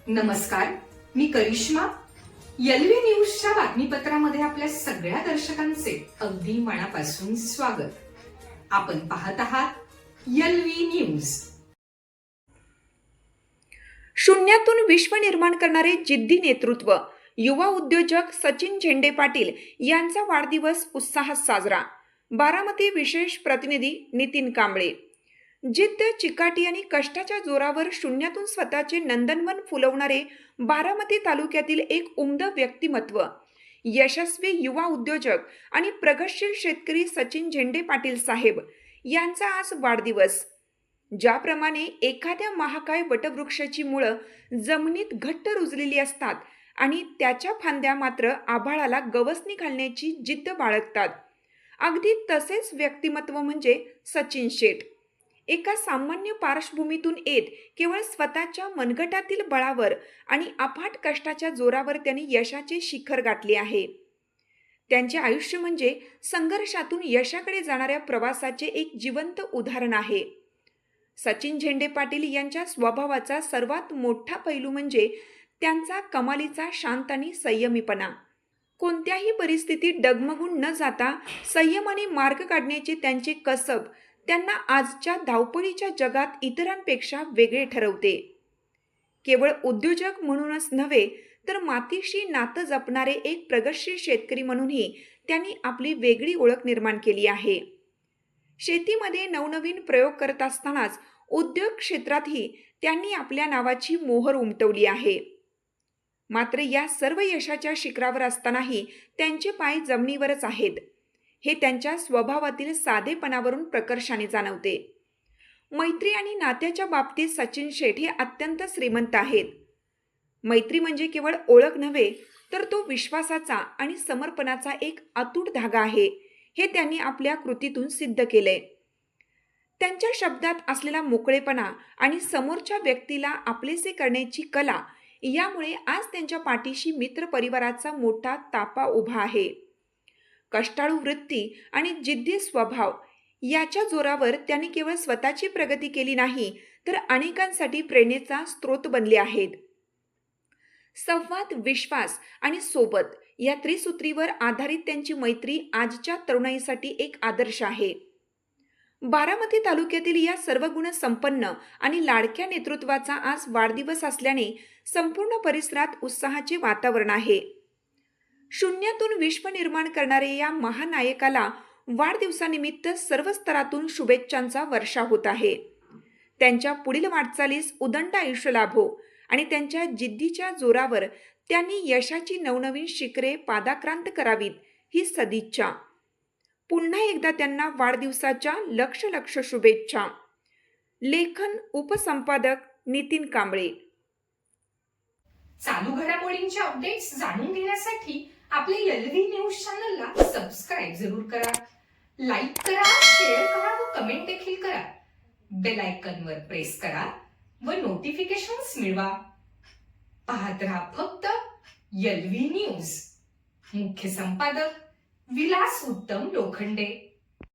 नमस्कार, मी करिश्मा. एलव्ही न्यूजच्या बातमीपत्रामध्ये आपल्या सगळ्या दर्शकांचे अगदी मनापासून स्वागत. आपण पाहत आहात एलव्ही न्यूज. शून्यातून विश्व निर्माण करणारे जिद्दी नेतृत्व, युवा उद्योजक सचिन झेंडे पाटील यांचा वाढदिवस उत्साहात साजरा. बारामती विशेष प्रतिनिधी नितीन कांबळे. जिद्द, चिकाटी आणि कष्टाच्या जोरावर शून्यातून स्वतःचे नंदनवन फुलवणारे बारामती तालुक्यातील एक उमदं व्यक्तिमत्व, यशस्वी युवा उद्योजक आणि प्रगतशील शेतकरी सचिन झेंडे पाटील साहेब यांचा आज वाढदिवस. ज्याप्रमाणे एखाद्या महाकाय वटवृक्षाची मुळं जमिनीत घट्ट रुजलेली असतात आणि त्याच्या फांद्या मात्र आभाळाला गवसणी घालण्याची जिद्द बाळगतात, अगदी तसेच व्यक्तिमत्व म्हणजे सचिन शेठ. एका सामान्य पार्श्वभूमीतून येत केवळ स्वतःच्या मनगटातील बळावर आणि अफाट कष्टाच्या जोरावर त्यांनी यशाचे शिखर गाठले आहे. त्यांचे आयुष्य म्हणजे संघर्षातून यशाकडे जाणाऱ्या प्रवासाचे एक जिवंत उदाहरण आहे. सचिन झेंडे पाटील यांच्या स्वभावाचा सर्वात मोठा पैलू म्हणजे त्यांचा कमालीचा शांत आणि संयमीपणा. कोणत्याही परिस्थितीत डगमगून न जाता संयमाने मार्ग काढण्याचे त्यांचे कसब त्यांना आजच्या धावपळीच्या जगात इतरांपेक्षा वेगळे ठरवते. केवळ उद्योजक म्हणूनच नव्हे तर मातीशी नातं जपणारे एक प्रगतशील शेतकरी म्हणूनही त्यांनी आपली वेगळी ओळख निर्माण केली आहे. शेतीमध्ये नवनवीन प्रयोग करत असतानाच उद्योग क्षेत्रातही त्यांनी आपल्या नावाची मोहर उमटवली आहे. मात्र या सर्व यशाच्या शिखरावर असतानाही त्यांचे पाय जमिनीवरच आहेत, हे त्यांच्या स्वभावातील साधेपणावरून प्रकर्षाने जाणवते. मैत्री आणि नात्याच्या बाबतीत सचिन शेठ हे अत्यंत श्रीमंत आहेत. मैत्री म्हणजे केवळ ओळख नव्हे तर तो विश्वासाचा आणि समर्पणाचा एक अतूट धागा आहे, हे त्यांनी आपल्या कृतीतून सिद्ध केले. त्यांच्या शब्दात असलेला मोकळेपणा आणि समोरच्या व्यक्तीला आपलेसे करण्याची कला यामुळे आज त्यांच्या पाठीशी मित्र परिवाराचा मोठा ताफा उभा आहे. कष्टाळू वृत्ती आणि जिद्दी स्वभाव याच्या जोरावर त्यांनी केवळ स्वतःची प्रगती केली नाही तर अनेकांसाठी प्रेरणेचा स्रोत बनले आहेत. संवाद, विश्वास आणि सोबत या त्रिसूत्रीवर आधारित त्यांची मैत्री आजच्या तरुणाईसाठी एक आदर्श आहे. बारामती तालुक्यातील या सर्व गुण संपन्न आणि लाडक्या नेतृत्वाचा आज वाढदिवस असल्याने संपूर्ण परिसरात उत्साहाचे वातावरण आहे. शून्यातून विश्व निर्माण करणारे या महानायकाला वाढदिवसानिमित्त सर्व स्तरातून शुभेच्छांचा वर्षाव होत आहे. त्यांच्या पुढील वाटचालीस उदंड आयुष्य लाभो आणि त्यांच्या जिद्दीच्या जोरावर त्यांनी यशाची नवनवीन शिखरे पादाक्रांत करावीत ही सदिच्छा. पुन्हा एकदा त्यांना वाढदिवसाच्या लक्ष शुभेच्छा. लेखन उपसंपादक नितीन कांबळे. चालू घडामोडींचे अपडेट्स जाणून घेण्यासाठी आपल्या एलव्ही न्यूज चॅनलला सबस्क्राईब जरूर करा, लाईक करा, शेअर करा व कमेंट देखील करा. बेल आयकॉनवर प्रेस करा व नोटिफिकेशन्स मिळवा. पाहत रहा फक्त एलव्ही न्यूज. मुख्य संपादक विलास उत्तम लोखंडे.